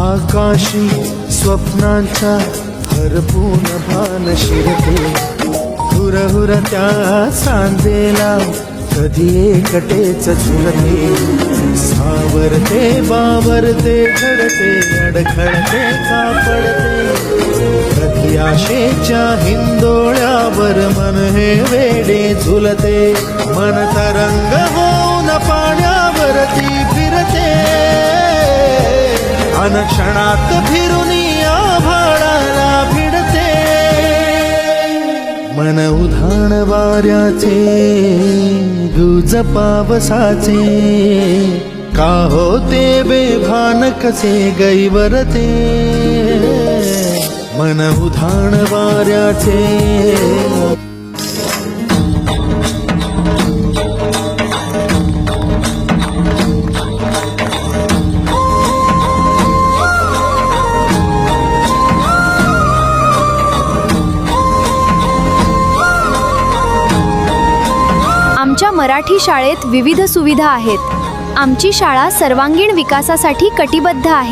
आकाशी स्वप्नांचा हरपून भान शिरते, हुरहुर त्या सांजेला कधी एकटेच झुलते, सावरते बावरते घडते अडखळते कापडते, कधी आशेच्या हिंदोळ्यावर मन हे वेडे झुलते, मन तरंग होऊन पाण्यावरती फिरते, अनक्षणात फिरून आभाळाला भिडते, मन उधाण वाऱ्याचे गुज पावसाचे, का होते बेभान कसे गैवरते, मन उधाण वाऱ्याचे. आमच्या मराठी शाळेत विविध सुविधा आहेत. आमची शाळा सर्वांगीण विकासासाठी कटिबद्ध आहे.